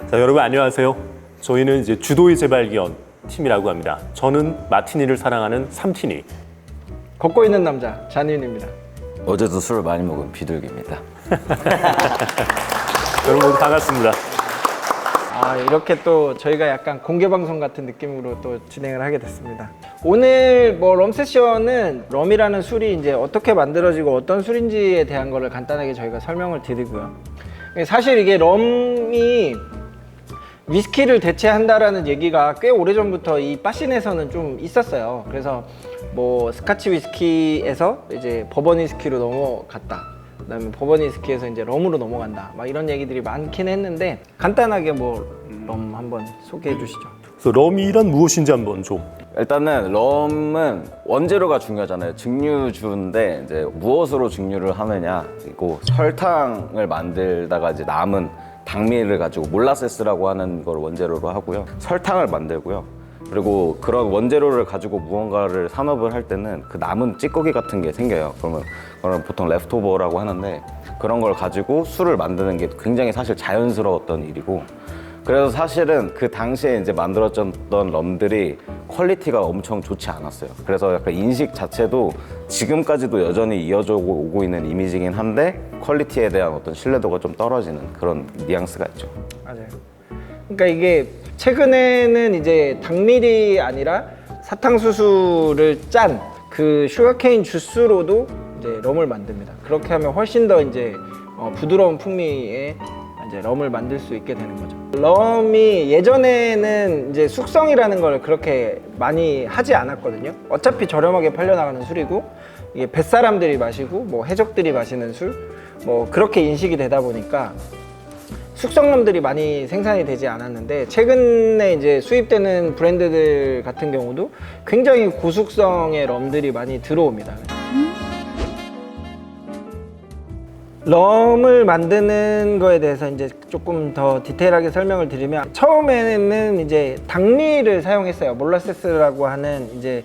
자, 여러분 안녕하세요. 저희는 이제 주도의 재발견 팀이라고 합니다. 저는 마티니를 사랑하는 삼티니. 걷고 있는 남자 잔윤입니다. 어제도 술을 많이 먹은 비둘기입니다. 여러분 모두 반갑습니다. 이렇게 또 저희가 약간 공개 방송 같은 느낌으로 또 진행을 하게 됐습니다. 오늘 럼 세션은 럼이라는 술이 이제 어떻게 만들어지고 어떤 술인지에 대한 거를 간단하게 저희가 설명을 드리고요. 사실 이게 럼이 위스키를 대체한다라는 얘기가 꽤 오래전부터 이 바씬에서는 좀 있었어요. 그래서 스카치 위스키에서 이제 버번 위스키로 넘어갔다. 그다음에 버번 위스키에서 이제 럼으로 넘어간다. 막 이런 얘기들이 많긴 했는데 간단하게 럼 한번 소개해 주시죠. 그래서 럼이란 무엇인지 한번 좀. 일단은 럼은 원재료가 중요하잖아요. 증류주인데 이제 무엇으로 증류를 하느냐, 그리고 설탕을 만들다가 이제 남은 당밀을 가지고 몰라세스라고 하는 걸 원재료로 하고요. 설탕을 만들고요. 그리고 그런 원재료를 가지고 무언가를 산업을 할 때는 그 남은 찌꺼기 같은 게 생겨요. 그러면 보통 레프트오버라고 하는데 그런 걸 가지고 술을 만드는 게 굉장히 사실 자연스러웠던 일이고, 그래서 사실은 그 당시에 이제 만들어졌던 럼들이 퀄리티가 엄청 좋지 않았어요. 그래서 약간 인식 자체도 지금까지도 여전히 이어져 오고 있는 이미지긴 한데 퀄리티에 대한 어떤 신뢰도가 좀 떨어지는 그런 뉘앙스가 있죠. 맞아요. 그러니까 이게 최근에는 이제 당밀이 아니라 사탕수수를 짠 그 슈거케인 주스로도 이제 럼을 만듭니다. 그렇게 하면 훨씬 더 이제 부드러운 풍미의 이제 럼을 만들 수 있게 되는 거죠. 럼이 예전에는 이제 숙성이라는 걸 그렇게 많이 하지 않았거든요. 어차피 저렴하게 팔려나가는 술이고, 이게 뱃사람들이 마시고 해적들이 마시는 술 그렇게 인식이 되다 보니까 숙성럼들이 많이 생산이 되지 않았는데, 최근에 이제 수입되는 브랜드들 같은 경우도 굉장히 고숙성의 럼들이 많이 들어옵니다. 럼을 만드는 거에 대해서 이제 조금 더 디테일하게 설명을 드리면, 처음에는 이제 당밀을 사용했어요. 몰라세스라고 하는 이제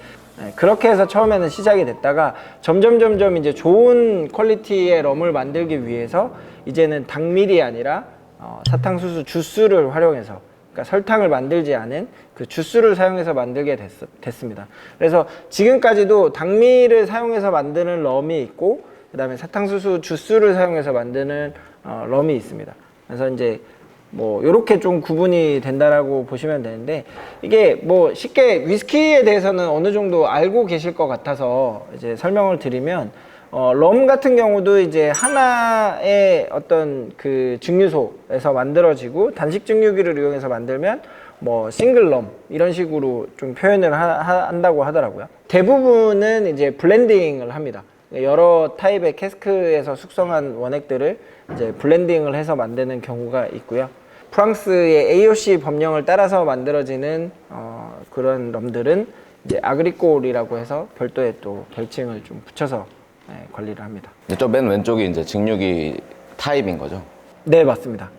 그렇게 해서 처음에는 시작이 됐다가 점점 이제 좋은 퀄리티의 럼을 만들기 위해서 이제는 당밀이 아니라 사탕수수 주스를 활용해서, 그러니까 설탕을 만들지 않은 그 주스를 사용해서 만들게 됐습니다. 그래서 지금까지도 당밀을 사용해서 만드는 럼이 있고, 그 다음에 사탕수수 주스를 사용해서 만드는 럼이 있습니다. 그래서 이제 요렇게 좀 구분이 된다라고 보시면 되는데, 이게 쉽게 위스키에 대해서는 어느 정도 알고 계실 것 같아서 이제 설명을 드리면, 럼 같은 경우도 이제 하나의 어떤 그 증류소에서 만들어지고 단식 증류기를 이용해서 만들면 싱글 럼 이런 식으로 좀 표현을 한다고 하더라고요. 대부분은 이제 블렌딩을 합니다. 여러 타입의 캐스크에서 숙성한 원액들을 이제 블렌딩을 해서 만드는 경우가 있고요. 프랑스의 AOC 법령을 따라서 만들어지는 그런 럼들은 이제 아그리콜이라고 해서 별도의 또 별칭을 좀 붙여서 관리를 합니다. 저 맨 왼쪽이 이제 증류기 타입인 거죠? 네, 맞습니다.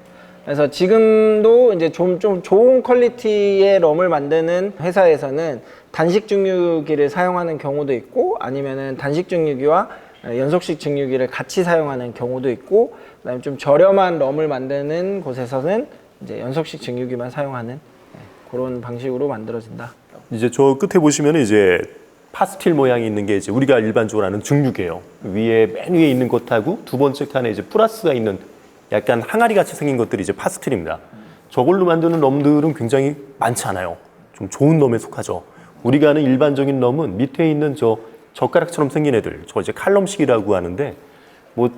그래서 지금도 이제 좀 좋은 퀄리티의 럼을 만드는 회사에서는 단식 증류기를 사용하는 경우도 있고, 아니면은 단식 증류기와 연속식 증류기를 같이 사용하는 경우도 있고, 그다음에 좀 저렴한 럼을 만드는 곳에서는 이제 연속식 증류기만 사용하는 그런 방식으로 만들어진다. 이제 저 끝에 보시면 이제 파스틸 모양이 있는 게 이제 우리가 일반적으로 아는 증류기예요. 위에 맨 위에 있는 것하고 두 번째 칸에 이제 플러스가 있는 약간 항아리 같이 생긴 것들이 이제 파스틸입니다. 저걸로 만드는 럼들은 굉장히 많지 않아요. 좀 좋은 럼에 속하죠. 우리가 아는 일반적인 럼은 밑에 있는 저 젓가락처럼 생긴 애들, 저 이제 칼럼식이라고 하는데,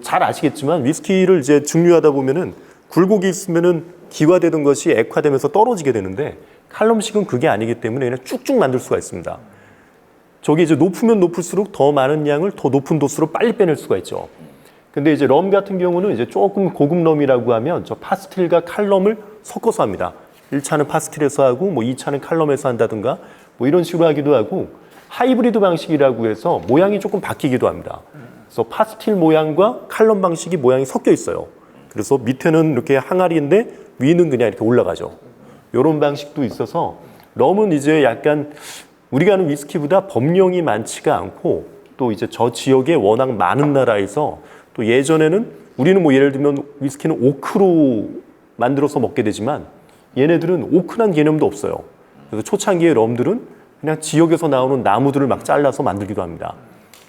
잘 아시겠지만 위스키를 이제 증류하다 보면은 굴곡이 있으면은 기화되던 것이 액화되면서 떨어지게 되는데, 칼럼식은 그게 아니기 때문에 그냥 쭉쭉 만들 수가 있습니다. 저게 이제 높으면 높을수록 더 많은 양을 더 높은 도수로 빨리 빼낼 수가 있죠. 근데 이제 럼 같은 경우는 이제 조금 고급 럼이라고 하면 저 파스틸과 칼럼을 섞어서 합니다. 1차는 파스틸에서 하고 2차는 칼럼에서 한다든가 이런 식으로 하기도 하고, 하이브리드 방식이라고 해서 모양이 조금 바뀌기도 합니다. 그래서 파스틸 모양과 칼럼 방식이 모양이 섞여 있어요. 그래서 밑에는 이렇게 항아리인데 위는 그냥 이렇게 올라가죠. 이런 방식도 있어서 럼은 이제 약간 우리가 아는 위스키보다 법령이 많지가 않고, 또 이제 저 지역에 워낙 많은 나라에서, 또 예전에는 우리는 예를 들면 위스키는 오크로 만들어서 먹게 되지만 얘네들은 오큰한 개념도 없어요. 그래서 초창기의 럼들은 그냥 지역에서 나오는 나무들을 막 잘라서 만들기도 합니다.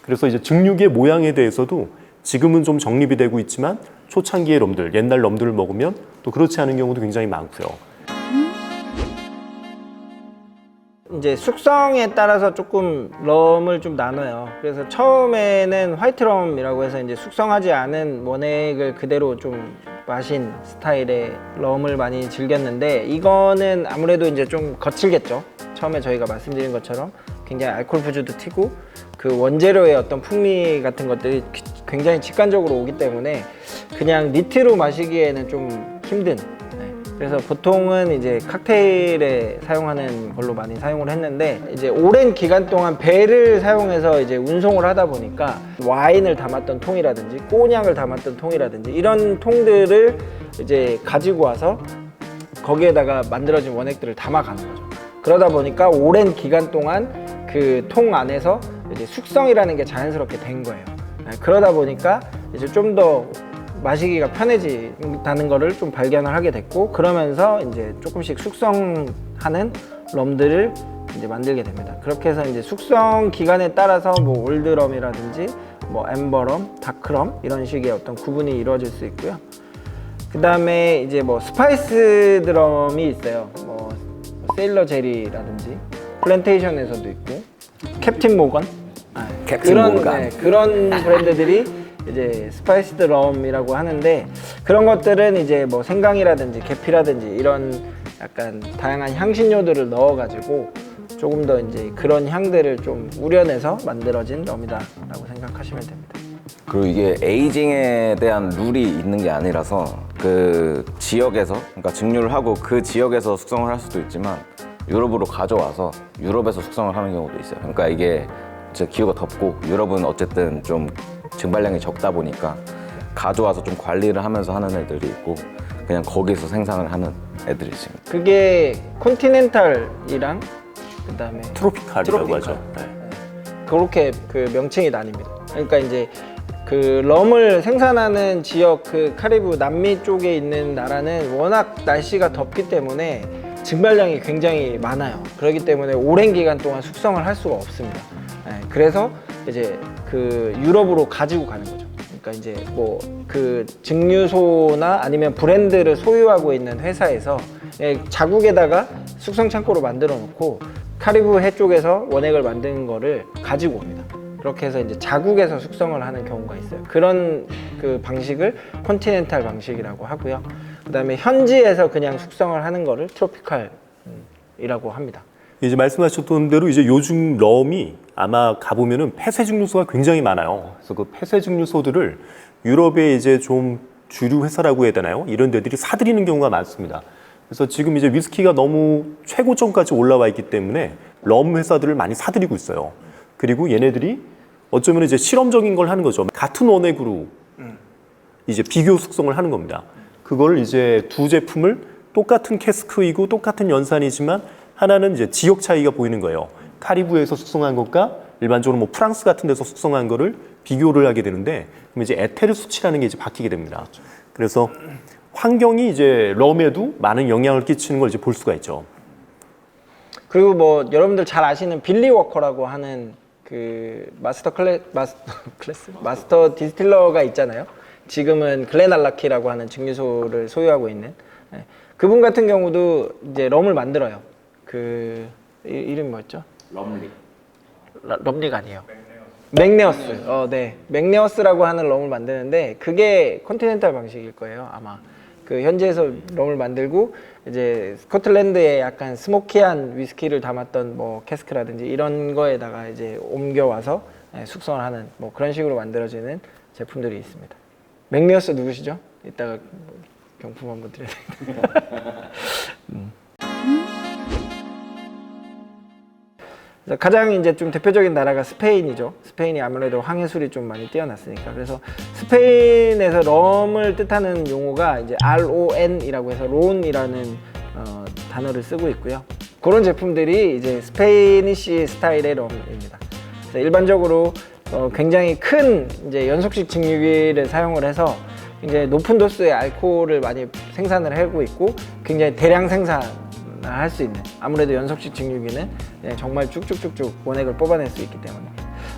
그래서 이제 증류기의 모양에 대해서도 지금은 좀 정립이 되고 있지만 초창기의 럼들, 옛날 럼들을 먹으면 또 그렇지 않은 경우도 굉장히 많고요. 이제 숙성에 따라서 조금 럼을 좀 나눠요. 그래서 처음에는 화이트 럼이라고 해서 이제 숙성하지 않은 원액을 그대로 좀 마신 스타일의 럼을 많이 즐겼는데, 이거는 아무래도 이제 좀 거칠겠죠. 처음에 저희가 말씀드린 것처럼 굉장히 알코올 부주도 튀고 그 원재료의 어떤 풍미 같은 것들이 굉장히 직관적으로 오기 때문에 그냥 니트로 마시기에는 좀 힘든. 그래서 보통은 이제 칵테일에 사용하는 걸로 많이 사용을 했는데, 이제 오랜 기간 동안 배를 사용해서 이제 운송을 하다 보니까 와인을 담았던 통이라든지 꼬냑을 담았던 통이라든지 이런 통들을 이제 가지고 와서 거기에다가 만들어진 원액들을 담아가는 거죠. 그러다 보니까 오랜 기간 동안 그 통 안에서 이제 숙성이라는 게 자연스럽게 된 거예요. 그러다 보니까 이제 좀 더 마시기가 편해진다는 거를 좀 발견을 하게 됐고, 그러면서 이제 조금씩 숙성하는 럼들을 이제 만들게 됩니다. 그렇게 해서 이제 숙성 기간에 따라서 뭐 올드럼이라든지 뭐 엠버럼, 다크럼 이런 식의 어떤 구분이 이루어질 수 있고요. 그 다음에 이제 뭐 스파이스 드럼이 있어요. 뭐 세일러 제리라든지 플랜테이션에서도 있고 캡틴 모건, 그런 브랜드들이 이제 스파이스드 럼이라고 하는데, 그런 것들은 이제 뭐 생강이라든지 계피라든지 이런 약간 다양한 향신료들을 넣어가지고 조금 더 이제 그런 향들을 좀 우려내서 만들어진 럼이다라고 생각하시면 됩니다. 그리고 이게 에이징에 대한 룰이 있는 게 아니라서 그 지역에서, 그러니까 증류를 하고 그 지역에서 숙성을 할 수도 있지만 유럽으로 가져와서 유럽에서 숙성을 하는 경우도 있어요. 그러니까 이게 진짜 기후가 덥고 유럽은 어쨌든 좀 증발량이 적다 보니까 가져와서 좀 관리를 하면서 하는 애들이 있고, 그냥 거기서 생산을 하는 애들이 있습니다. 그게 컨티넨탈이랑 그다음에 트로피칼이라고 하죠. 네. 그렇게 그 명칭이 나뉩니다. 그러니까 이제 그 럼을 생산하는 지역, 그 카리브 남미 쪽에 있는 나라는 워낙 날씨가 덥기 때문에 증발량이 굉장히 많아요. 그렇기 때문에 오랜 기간 동안 숙성을 할 수가 없습니다. 그래서 이제 그 유럽으로 가지고 가는 거죠. 그러니까 이제 뭐 그 증류소나 아니면 브랜드를 소유하고 있는 회사에서 자국에다가 숙성 창고로 만들어 놓고 카리브 해 쪽에서 원액을 만드는 거를 가지고 옵니다. 그렇게 해서 이제 자국에서 숙성을 하는 경우가 있어요. 그런 그 방식을 컨티넨탈 방식이라고 하고요. 그다음에 현지에서 그냥 숙성을 하는 거를 트로피칼이라고 합니다. 이제 말씀하셨던 대로 이제 요즘 럼이 아마 가보면은 폐쇄 증류소가 굉장히 많아요. 그래서 그 폐쇄 증류소들을 유럽의 이제 좀 주류 회사라고 해야 되나요? 이런 데들이 사들이는 경우가 많습니다. 그래서 지금 이제 위스키가 너무 최고점까지 올라와 있기 때문에 럼 회사들을 많이 사들이고 있어요. 그리고 얘네들이 어쩌면 이제 실험적인 걸 하는 거죠. 같은 원액으로 이제 비교 숙성을 하는 겁니다. 그걸 이제 두 제품을 똑같은 캐스크이고 똑같은 연산이지만 하나는 이제 지역 차이가 보이는 거예요. 카리브에서 숙성한 것과 일반적으로 뭐 프랑스 같은 데서 숙성한 거를 비교를 하게 되는데, 그럼 이제 에테르 수치라는 게 이제 바뀌게 됩니다. 그래서 환경이 이제 럼에도 많은 영향을 끼치는 걸 이제 볼 수가 있죠. 그리고 뭐 여러분들 잘 아시는 빌리 워커라고 하는 그 마스터 디스틸러가 있잖아요. 지금은 글렌알라키라고 하는 증류소를 소유하고 있는, 그분 같은 경우도 이제 럼을 만들어요. 그 이름이 뭐였죠? 럼리가 아니에요. 맥네어스. 네. 맥네어스라고 하는 럼을 만드는데 그게 컨티넨탈 방식일 거예요, 아마. 그 현지에서 럼을 만들고 이제 스코틀랜드에 약간 스모키한 위스키를 담았던 뭐 캐스크라든지 이런 거에다가 이제 옮겨와서 숙성을 하는 뭐 그런 식으로 만들어지는 제품들이 있습니다. 맥네어스 누구시죠? 이따가 경품 한번 드려야 되겠다. 가장 이제 좀 대표적인 나라가 스페인이죠. 스페인이 아무래도 황해술이 좀 많이 뛰어났으니까. 그래서 스페인에서 럼을 뜻하는 용어가 이제 RON이라고 해서 론이라는 단어를 쓰고 있고요. 그런 제품들이 이제 스페니시 스타일의 럼입니다. 그래서 일반적으로 굉장히 큰 이제 연속식 증류기를 사용을 해서 이제 높은 도수의 알코올을 많이 생산을 하고 있고 굉장히 대량 생산을 할 수 있는, 아무래도 연속식 증류기는 정말 쭉쭉쭉쭉 원액을 뽑아낼 수 있기 때문에.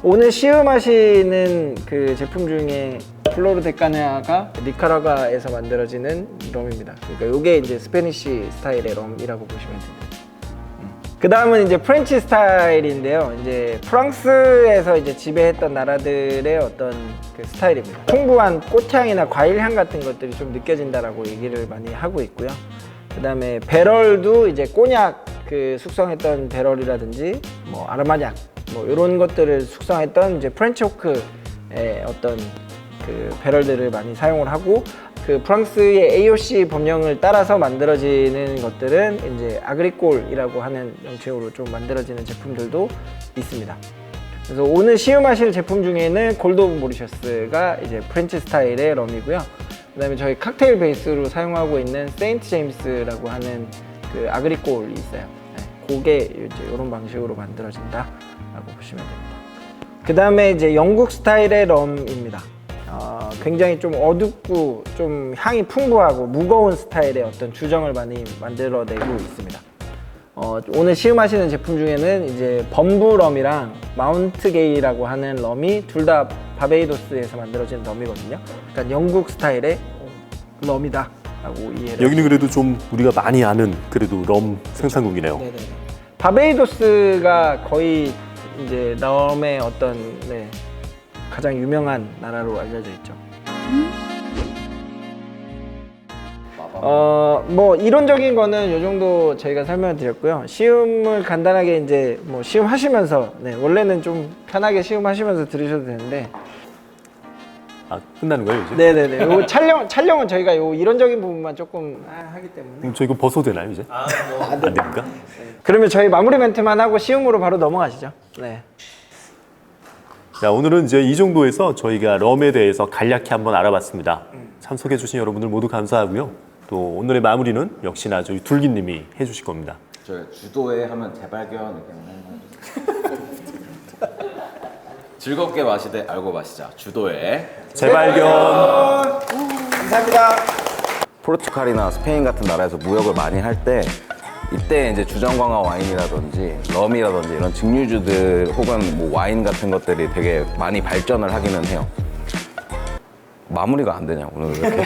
오늘 시음하시는 그 제품 중에 플로르 데카네아가 니카라과에서 만들어지는 럼입니다. 그러니까 이게 이제 스페니쉬 스타일의 럼이라고 보시면 됩니다. 그 다음은 이제 프렌치 스타일인데요. 이제 프랑스에서 이제 지배했던 나라들의 어떤 그 스타일입니다. 풍부한 꽃향이나 과일향 같은 것들이 좀 느껴진다라고 얘기를 많이 하고 있고요. 그 다음에 배럴도 이제 꼬냑 그 숙성했던 배럴이라든지 뭐 아르마냥 뭐 이런 것들을 숙성했던 이제 프렌치 호크의 어떤 그 배럴들을 많이 사용을 하고, 그 프랑스의 AOC 법령을 따라서 만들어지는 것들은 이제 아그리콜이라고 하는 명칭으로 좀 만들어지는 제품들도 있습니다. 그래서 오늘 시음하실 제품 중에는 골드 오브 모리셔스가 이제 프렌치 스타일의 럼이고요. 그다음에 저희 칵테일 베이스로 사용하고 있는 세인트 제임스라고 하는 그 아그리콜이 있어요. 그게 이제 이런 방식으로 만들어진다라고 보시면 됩니다. 그 다음에 이제 영국 스타일의 럼입니다. 굉장히 좀 어둡고 좀 향이 풍부하고 무거운 스타일의 어떤 주정을 많이 만들어내고 있습니다. 오늘 시음하시는 제품 중에는 이제 범부 럼이랑 마운트 게이라고 하는 럼이 둘 다 바베이도스에서 만들어진 럼이거든요. 그러니까 영국 스타일의 럼이다라고 이해를. 여기는 그래도 좀 우리가 많이 아는 그래도 럼 생산국이네요. 네네. 바베이도스가 거의 이제 럼의 어떤 가장 유명한 나라로 알려져 있죠. 뭐 이론적인 거는 이 정도 저희가 설명을 드렸고요. 시음을 간단하게 이제 뭐 시음하시면서 원래는 좀 편하게 시음하시면서 들으셔도 되는데. 아, 끝나는 거예요 이제? 네네네. 요 촬영은 저희가 요 이론적인 부분만 조금 하기 때문에. 그럼 저 이거 벗어도 되나요 이제? 안 됩니까? 그러면 저희 마무리 멘트만 하고 시음으로 바로 넘어가시죠. 네. 자, 오늘은 이제 이 정도에서 저희가 럼에 대해서 간략히 한번 알아봤습니다. 참석해주신 여러분들 모두 감사하고요. 또 오늘의 마무리는 역시나 저희 둘기님이 해주실 겁니다. 저 주도회 하면 재발견 이렇게 하면 즐겁게 마시되 알고 마시자 주도회. 재발견. 감사합니다. 포르투갈이나 스페인 같은 나라에서 무역을 많이 할 때 이때 이제 주정광화 와인이라든지 럼이라든지 이런 증류주들 혹은 뭐 와인 같은 것들이 되게 많이 발전을 하기는 해요. 마무리가 안 되냐 오늘 왜 이렇게.